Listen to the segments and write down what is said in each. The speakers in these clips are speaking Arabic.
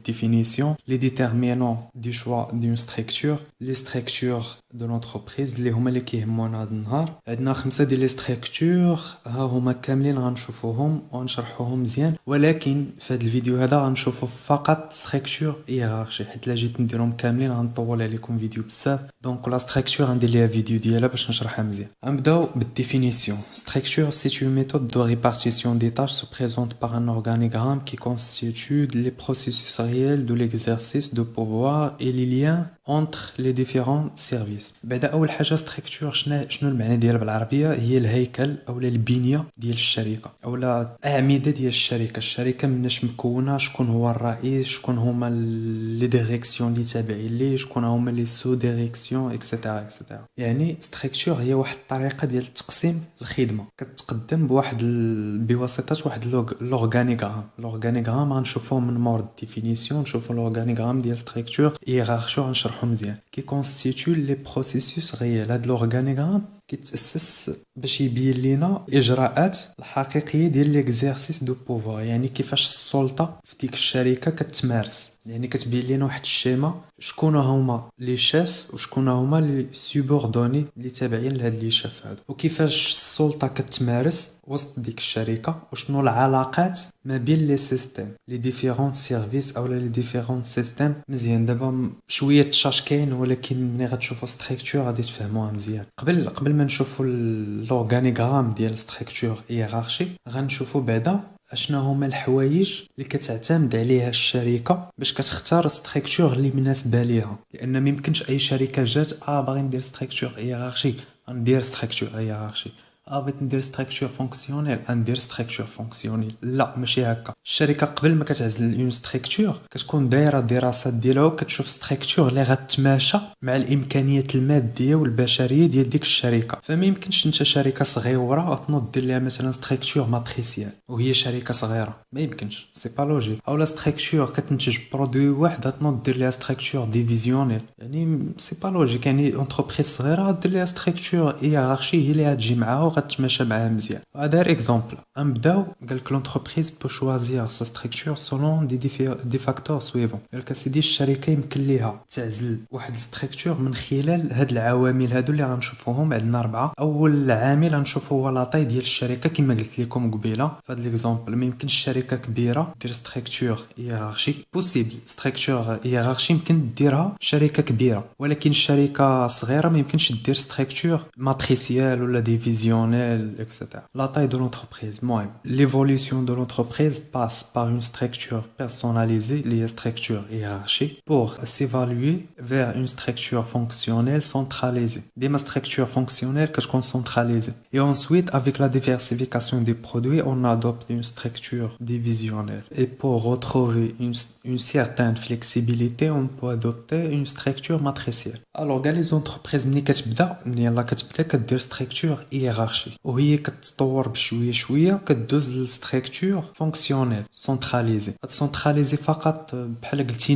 définition, les déterminants du choix d'une structure, les structures de l'entreprise اللي هما اللي كيهمونا هذا النهار. عندنا 5 ديال لي ستركتور ها هما كاملين غنشوفوهم ونشرحوهم مزيان، ولكن في هذا الفيديو هذا غنشوفوا فقط ستركتور هيرارشي، حيت لا جيت نديرهم كاملين غنطول عليكم فيديو بزاف. دونك لا ستركتور غندير ليها فيديو ديالها باش نشرحها مزيان. غنبداو بالديفينيسيون. Structure, c'est une méthode de répartition des tâches se présente par un organigramme qui constitue les processus réels de l'exercice de pouvoir et les liens entre les différents services. بعد اول حاجه structure شنو المعنى ديالها بالعربيه؟ هي الهيكل او البنيه ديال الشركه او الاعمده ديال الشركه مناش مكونه، شكون هو الرئيس، شكون هما لي ديريكسيون اللي تابعين ليه، شكون هما لي سو ديريكسيون اكسيتيرا اكسيتيرا. يعني structure هي واحد الطريقه ديال تقسيم الخدمه كتقدم بواسطه واحد لورغانيغرام غنشوفوه من مور ديفينيسيون، نشوفوا لورغانيغرام ديال structure هيرارشي غنشرحو مزيان. كي كونستيتيو لي بروسيسوس ريال. هاد لورغانيغرام كيتاسس باش يبين لينا الاجراءات الحقيقيه ديال ليكزيرسيس دو بوفوار، يعني كيفاش السلطه في ديك الشركه كتمارس. يعني كتبين لينا واحد الشيما شكون هما لي شيف وشكون هما لي سوبوردوني اللي تابعين لهاد لي شيف هادو، وكيفاش السلطه كتمارس وسط ديك الشركه، وشنو العلاقات ما بين لي سيستيم لي ديفيرون سيرفيس او لي ديفيرون سيستيم. مزيان دابا شويه تشاش كاين، ولكن ملي غتشوفوا ستركتور غادي تفهموها مزيان. قبل ما نشوفوا لورغانيغرام ديال ستركتور هيرارشي غنشوفوا بعدا اشنا هما الحوايج اللي كتعتمد عليها الشركه باش كتختار ستركتور اللي مناسبه ليها. لان ما يمكنش اي شركه جات باغي ندير ستركتور هيرارشي غندير ستركتور هيرارشي، بغيت ندير ستركتور فونكسيونيل ندير ستركتور فونكسيونيل. لا ماشي هكا. الشركه قبل ما كتعزل اون ستركتور كتكون دايره دراسات ديالها وكتشوف ستركتور اللي غتماشى مع الامكانيات الماديه والبشريه ديال ديك الشركه. فما يمكنش انت شركه صغيره تنوض دير لها مثلا ستركتور ماتريسيال وهي شركه صغيره، ما يمكنش، سي با لوجيك. او لا ستركتور كتنتج برودوي واحد تنوض دير لها ستركتور ديفيزيونيل، يعني سي با لوجيك. يعني اونتربريز صغيره دير لها ستركتور هيرارشي هي اللي غتجي معاها غتماشى معاها مزيان. هذا اكزامبل. نبداو. قالك لونتربريز بو شوازير سا ستركتور سولون دي فاكتور سويفون. قالك سيدي الشركه يمكن ليها تعزل واحد الستركتور من خلال هاد العوامل هادو اللي غنشوفوهم. عندنا 4. اول عامل غنشوفو هو لاطاي ديال الشركه. كما قلت لكم قبيله في هاد ليكزامبل ما يمكنش شركه كبيره دير ستركتور هيرارشي. بوسيبل ستركتور هيرارشي يمكن ديرها شركه كبيره، ولكن شركه صغيره ما يمكنش دير ستركتور ماتريسيال ولا ديفيزيونيل etc. La taille de l'entreprise. L'évolution de l'entreprise passe par une structure personnalisée, les structures hiérarchiques, pour s'évaluer vers une structure fonctionnelle centralisée. Des structures fonctionnelles que je compte centraliser. Et ensuite, avec la diversification des produits, on adopte une structure divisionnelle. Et pour retrouver une certaine flexibilité, on peut adopter une structure matricielle. Alors, les entreprises, ملي كتبدا كدير structure hiérarchique. وهي كتطور بشويه شويه كدوز للستركتور فونكسيونيل سنتراليزي. سنتراليزي فقط بحال قلتي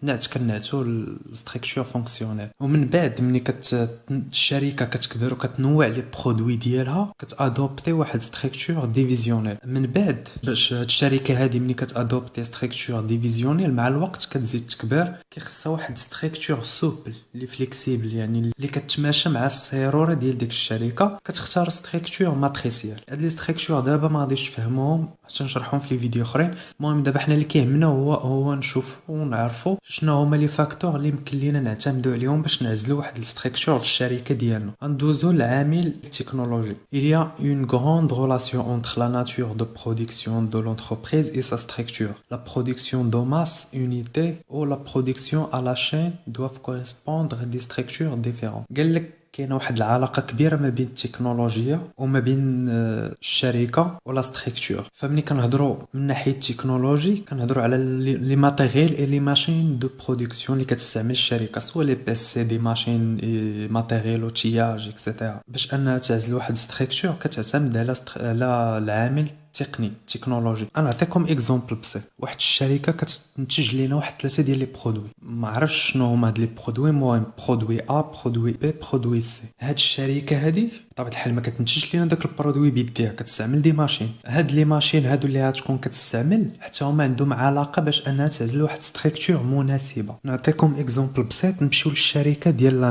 نعت كنعتو للستركتور فونكسيونيل. ومن بعد ملي الشركه كتكبر وكتنوع لي برودوي ديالها كتادوبتي واحد ستركتور ديفيزيونيل. من بعد باش هاد الشركه هادي ملي كتادوبتي ستركتور ديفيزيونيل مع الوقت كتزيد تكبر كيخصها واحد ستركتور سوبل لي فليكسيبل، يعني اللي كتماشى مع السيروره ديال ديك الشركه. كتختار ستركتور ماتريسيال. هاد لي ستركتور دابا ما غاديش تفهموهم حتى نشرحهم في لي فيديو اخرين. المهم دابا حنا اللي كيهمنا هو نشوفوا ونعرفوا شنو هما لي فاكتور اللي يمكن لينا نعتمدوا عليهم باش نعزلوا واحد الستركتور للشركه ديالنا. غندوزو للعامل التكنولوجي. Il y a une grande relation entre la nature de production de l'entreprise et sa structure. La production de masse unité ou la production à la chaîne doivent correspondre à des structures différentes. قالك كاينه واحد العلاقه كبيره ما بين التكنولوجيا وما بين الشركه ولا ستركتور. فمني كنهضروا من ناحيه التكنولوجي كنهضروا على لي ماتيريال اي لي ماشين دو برودكسيون اللي كتستعمل الشركه، سواء لي بي سي دي ماشين ماتيريال وتياج اكسيتيرا. باش انها تعزل واحد ستركتور كتعتمد على العامل تقني تكنولوجي. انا نعطيكم اكزامبل بسيط. واحد الشركه كتنتج لينا واحد 3 ديال لي برودوي، ما عرفتش شنو هما هاد لي برودوي. المهم برودوي ا، برودوي بي، برودوي سي. هاد الشركه هادي بطبيعه الحال ما كتنتجش لينا داك البرودوي بيديها، كتستعمل دي ماشين. هاد لي ماشين هادو اللي غتكون كتستعمل حتى هما عندهم علاقه باش انها تعزل واحد ستركتور مناسبه. نعطيكم اكزومبل بسيط، نمشيو للشركه ديال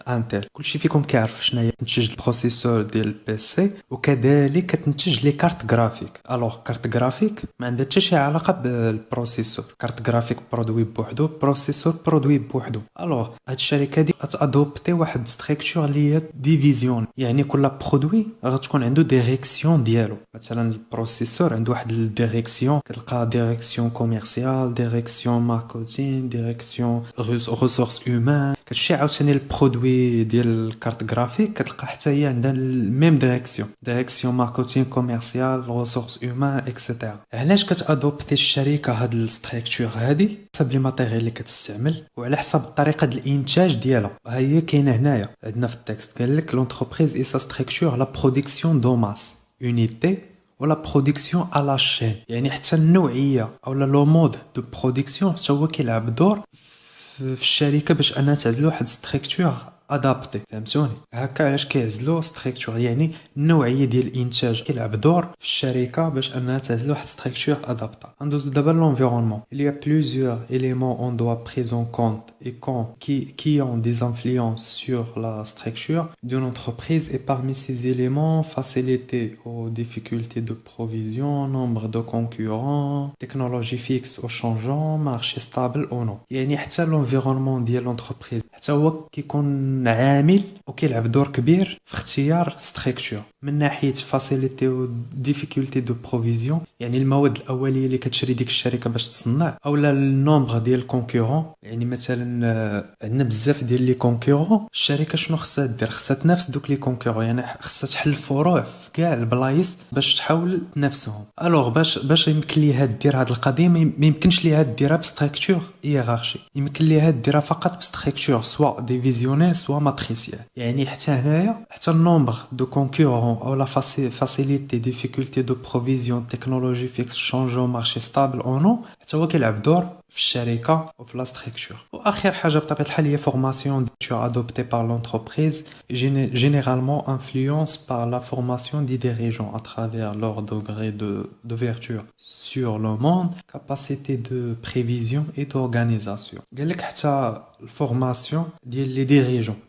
انتل. كلشي فيكم كيعرف شنو هي تنتج البروسيسور ديال البي سي، وكذلك كتنتج لي كارت غرافيك. الوغ كارت غرافيك ما عندها حتى شي علاقه بالبروسيسور، كارت غرافيك برودوي بوحدو، بروسيسور برودوي بوحدو. الوغ هاد الشركه دي ادوبتي واحد ستركتور اللي هي ديفيزيون، يعني كل برودوي غتكون عنده ديريكسيون ديالو. مثلا البروسيسور عنده واحد الديريكسيون، كتلقى ديريكسيون كوميرسيال، ديريكسيون ماركتين، ديريكسيون ريسورس هيومان. كتمشي عاوتاني البرودوي ديال الكارت غرافيك كتلقى حتى هي عندها الميم ديريكسيون ماركتين، كوميرسيال، ريسورس هيومان اكسيتيرا. علاش كتادوبتي الشركه هاد الستركتور هادي؟ حسب لي ماتيريال اللي كتستعمل وعلى حسب الطريقه ديال الانتاج ديالها. ها هي كاينه هنايا عندنا في التكست، قال لك لونتربريز اي سا ستركتور لا برودكسيون دو ماس unité ولا برودكسيون على الشين. يعني حتى النوعيه او لو مود دو برودكسيون حتى هو كيلعب دور في الشركه باش انها تعزل واحد ستركتور ادابتي. فهمتوني؟ هكا علاش كيعزلوا ستركتور، يعني النوعيه ديال الانتاج كيلعب دور في الشركه باش انها تعزل واحد ستركتور ادابتا. ندوز دابا l'environnement. Il y a plusieurs éléments on doit prendre en compte et qui ont des influences sur la structure d'une entreprise, et parmi ces éléments, facilité aux difficultés de provision, nombre de concurrents, technologie fixe ou changeant, marché stable ou non. يعني حتى l'environnement ديال l'entreprise حتى هو كيكون عامل وكيلعب دور كبير في اختيار ستركتور. من ناحيه فاسيليتي و ديفيكولتي دو بروفيزيون، يعني المواد الاوليه اللي كتشري ديك الشركه باش تصنع، اولا النومبر ديال الكونكورون. يعني مثلا عندنا بزاف ديال لي كونكورون، الشركه شنو خصها دير؟ خصها تنافس دوك لي كونكورون، يعني خصها تحل فروع في كاع البلايص باش تحاول تنافسهم. الوغ باش يمكن ليها دير هاد القضيه، ما يمكنش ليها ديرها بستركتور هيرارشي، يمكن ليها ديرها فقط بستركتور سوا ديفيزيونيل سوا ماتريسيال. يعني حتى هنايا حتى النومبر دو كونكورون او لا فاسيليتي ديفيكولتي دو بروفيزيون، تكنولوجي فيكس، شونجو، مارشي ستابل او نو، حتى هو كيلعب دور في الشركه وفي لا ستركتور. واخر حاجه بطبيعه الحال هي فورماسيون adoptée par l'entreprise, généralement influence par la formation des dirigeants à travers leur degré d'ouverture sur le monde, capacité de prévision et d'organisation. قال لك حتى الفورماسيون ديال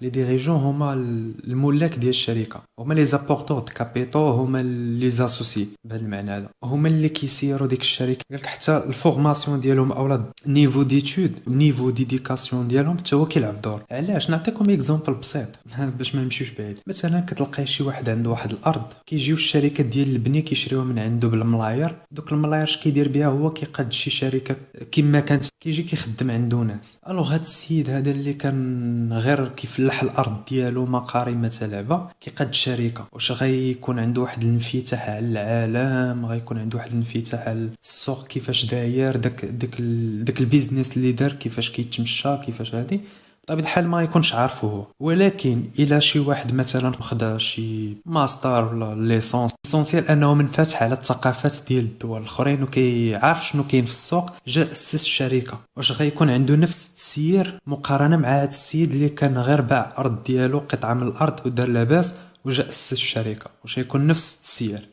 لي ديريجون هما الملاك ديال الشركه، هما لي زابورتور د كابيتال، هما لي زاسوسي بهذا المعنى هذا، هما اللي كيسيروا ديك الشركه. قال لك حتى الفورماسيون ديالهم اولا نيفو ديتود، نيفو ديديكاسيون ديالهم حتى هو كيلعب دور. علاش؟ نعطيكم اكزامبل بسيط باش ما نمشيوش بعيد. مثلا كتلقاي شي واحد عنده واحد الارض، كيجيو الشركات ديال البنيه كيشريوها من عنده بالملاير. دوك الملاير اش كيدير بها؟ هو كيقاد شي شركه كما كانت، كيجي كيخدم عنده ناس. الوغ هاد السيد هذا اللي كان غير كيفلح الارض ديالو ما قاري ما تلعبه، كيقاد الشركه. واش غيكون عنده واحد الانفتاح على العالم؟ غيكون عنده واحد الانفتاح على السوق كيفاش داير داك البيزنس اللي دار، كيفاش كيتمشى، كيفاش هادي؟ بطبيعة الحال ما يكونش عارفه هو. ولكن الى شي واحد مثلا خدا شي ماستر ولا ليسونسيال انه منفتح على الثقافات ديال الدول الاخرين وكيعرف شنو كاين في السوق، جا اسس الشركه، واش غيكون عنده نفس التسيير مقارنه مع هذا السيد اللي كان غير باع ارض ديالو، قطعه من الارض ودار لاباس وجا اسس الشركه؟ واش يكون نفس التسيير؟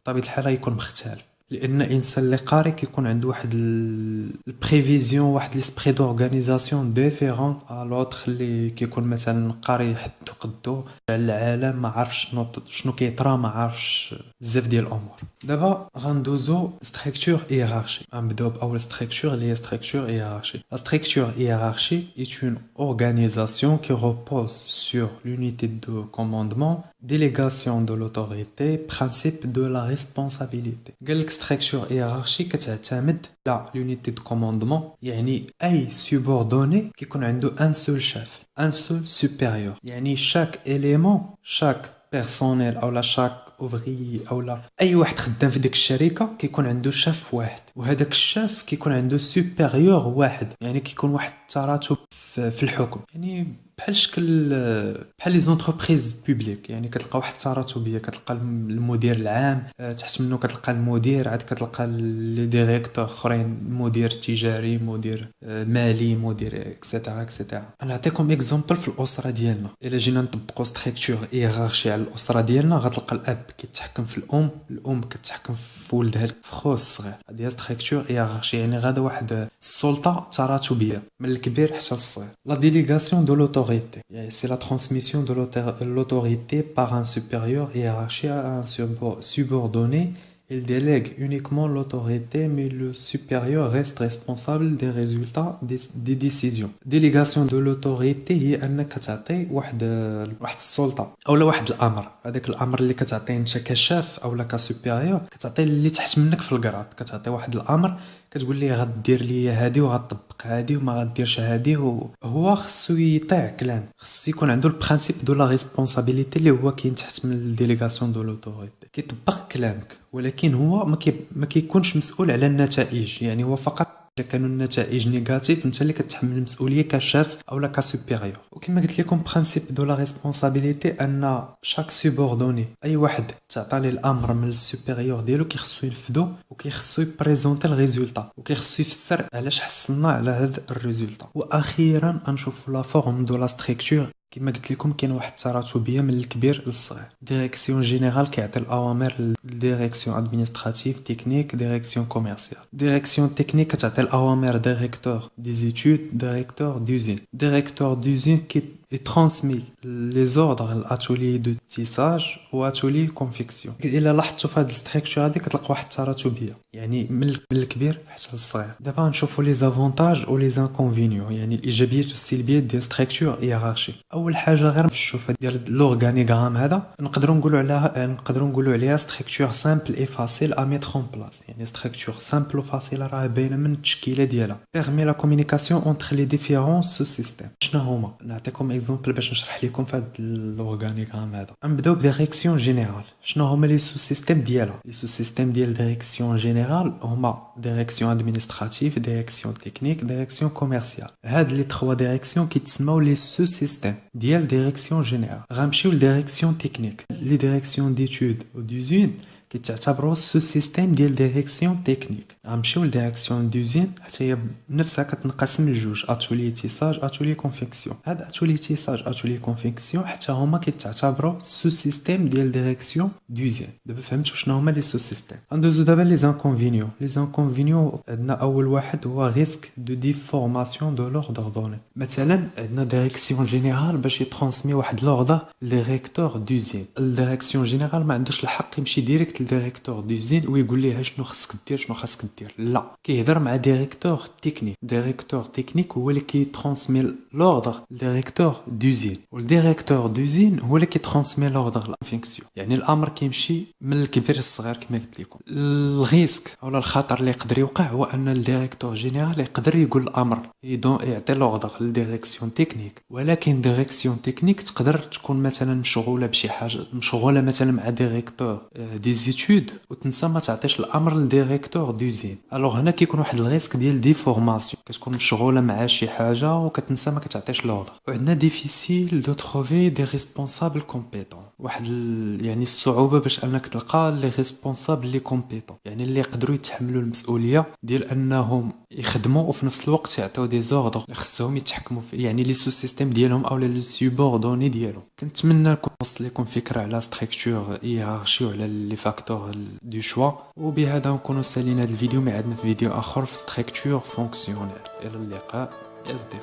بطبيعة الحال يكون مختلف، لان الانسان اللي قاري كيكون عنده واحد البريفيزيون، واحد ليسبري دورغانيزاسيون ديفيرون على لوطر اللي كيكون مثلا قاري حدو قدو على العالم، ما عارفش شنو كيطرا، ما عارفش بزاف ديال الامور. دابا غندوزو ستركتور هيرارشي. غنبداو باول ستركتور اللي هي ستركتور هيرارشي. لا ستركتور هيرارشي est une organisation qui repose sur l'unité de commandement, délégation de l'autorité, principe de la responsabilité. قال لك ستركتور هيرارشي كتعتمد على l'unité de commandement، يعني اي سوبوردوني كيكون عنده ان سول شاف، ان سول سوبيريور. يعني شاك اليمون، شاك بيرسونيل اولا شاك اوفري اولا اي واحد خدام في ديك الشركه كيكون عنده شاف واحد، وهذاك الشاف كيكون عنده سوبيريور واحد، يعني كيكون واحد التراتب في الحكم. يعني بحال شكل بحال لي زونتربريز بوبليك. يعني كتلقى واحد التراتبيه، كتلقى المدير العام، تحت منه كتلقى المدير، عاد كتلقى لي ديريكتور اخرين، مدير تجاري، مدير مالي، مدير اكسيتيرا اكسيتيرا. انا نعطيكم اكزومبل في الاسره ديالنا. الا جينا نطبقوا ستركتور هيرارشي على الاسره ديالنا، غتلقى الاب كيتحكم في الام كتحكم في ولدها في خوه الصغير. هذه ستركتور هيرارشي، يعني غادا واحد السلطه تراتبيه من الكبير حتى للصغير. لا ديليغاسيون دو لوتوريتي، يعني سي لا ترانسميسيون دو l'autorité par un supérieur hiérarchique à un subordonné. Il délègue uniquement l'autorité, mais le supérieur reste responsable des résultats des décisions. Délégation de l'autorité هي انك تعطي واحد السلطه او واحد الامر. هذاك الامر اللي كتعطيه انت كشاف او كسوبيريور، كتعطي اللي تحت منك في الكراد، كتعطي واحد الامر كتقول ليه غدير لي هادي وغطبق هادي وما غديرش هادي. هو خصو يطيع كلام، خصو يكون عنده البرانسيپ دو لا ريسبونسابيلتي اللي هو كاين تحت من الديليغاسيون دو لوتوريتي. كيطبق كلامك، ولكن هو ما كيكونش مسؤول على النتائج. يعني هو فقط الا كانوا النتائج نيجاتيف انت اللي كتحمل المسؤوليه كشاف او كسوبيريور. وكما قلت لكم برانسيپ دو لا ريسبونسابيلتي ان شاك سوبوردوني، اي واحد تعطى ليه الامر من السوبيريور ديالو كيخصو ينفذو وكيخصو يبريزونتي الريزولطا وكيخصو يفسر علاش حصلنا على هذا الريزولطا. واخيرا نشوفوا لا فورم دو لا ستركتور. كما قلت لكم كاين واحد التراتبيه من الكبير للصغير. ديريكسيون جينيرال كيعطي الاوامر للديريكسيون ادمينستراتيف تكنيك، ديريكسيون كوميرسيال. ديريكسيون تكنيك كتعطي الاوامر ديريكتور دي زيتود، ديريكتور دوزين. ديريكتور دوزين كي transmet les ordres à l'atelier de tissage ou atelier confection. الا لاحظتوا في هذه الستركتور هذه كتلقى واحد التراتبيه، يعني من الكبير حتى للصغير. دابا نشوفوا لي زافونتاج و لي زانكونفينيون، يعني الايجابيات والسلبيات ديال ستركتور هيرارشي. اول حاجه غير في الشوفه ديال لورغانيغرام هذا نقدروا نقولوا عليها ستركتور سامبل اي فاسيل ا ميتر اون بلاص. يعني ستركتور سامبل وفاسيله راه باينه من التشكيله ديالها. بيرمي لا كومونيكاسيون اونتر لي ديفيرون سو سيستيم. شنو هما؟ نعطيكم اكزومبل باش نشرح لكم في هذا الاورغانيغرام هذا. نبداو بديريكسيون جينيرال. شنو هما لي سو سيستيم ديالها؟ لي سو سيستيم ديال ديريكسيون جينيرال هما ديريكسيون ادمينستراتيف، ديريكسيون تكنيك، ديريكسيون كوميرسيال. هاد لي 3 ديريكسيون كيتسموا لي سو سيستيم ديال ديريكسيون جينيرال. غنمشيو لديريكسيون تكنيك. لي ديريكسيون ديتود و دوزين كيتعتبروا سو سيستيم ديال ديريكسيون تكنيك. غنمشيو لديريكسيون دوزين حتى هي بنفسها كتنقسم لجوج، اتولي تيساج، اتولي كونفيكسيون. هاد اتولي تيساج، اتولي كونفيكسيون حتى هما كيتعتبروا سو سيستيم ديال ديريكسيون دوزين. دابا فهمتوا شنو هما لي سو سيستيم. غندوزو دابا لي زانكونفينيون. لي زانكونفينيون عندنا اول واحد هو ريسك دو ديفورماسيون دو لوردر دوني. مثلا عندنا ديريكسيون جينيرال باش يترانسمي واحد لوردر لديريكتور دوزين. الديريكسيون جينيرال ما عندوش الحق يمشي ديريكت للديريكتور دوزين ويقول ليه شنو خصك دير شنو خاصك دير. لا، كيهضر مع ديريكتور تكنيك. ديريكتور تكنيك هو اللي كيترانسمي لوردر لديريكتور دوزين، والديريكتور دوزين هو اللي كيترانسمي لوردر لافينكسيون. يعني الامر كيمشي من الكبير للصغير كما قلت لكم. الريسك او الخطر اللي يقدر يوقع هو ان الديريكتور جينيرال يقدر يقول الامر يعطي لوردر للديريكسيون تكنيك، ولكن ديريكسيون تكنيك تقدر تكون مثلا مشغوله بشي حاجه، مشغوله مثلا مع ديريكتور دي زيتود وتنسى ما تعطيش الامر للديريكتور دوزين. الوغ هنا كيكون واحد الريسك ديال ديفورماسيون، كتكون مشغوله مع شي حاجه وكتنسى ما كتعطيش لوردر. وعندنا ديفيسيل دو تروفي دي ريسبونسابل كومبيتون. واحد يعني الصعوبه باش انك تلقى لي ريسبونسابل لي كومبيتون، يعني اللي يقدروا يتحملوا المسؤوليه ديال انهم يخدموا وفي نفس الوقت يعطيو دي زوردر اللي خصهم يتحكموا في، يعني لي سو سيستيم ديالهم او لي سوبوردوني ديالهم. كنتمنى نكون وصلت لكم فكره على ستركتور هيرارشي وعلى لي فاكتور دو شوا. وبهذا نكونوا سالينا هذا الفيديو. معادنا في فيديو اخر في ستركتور فونكسيونيل. الى اللقاء يا اصدقائي.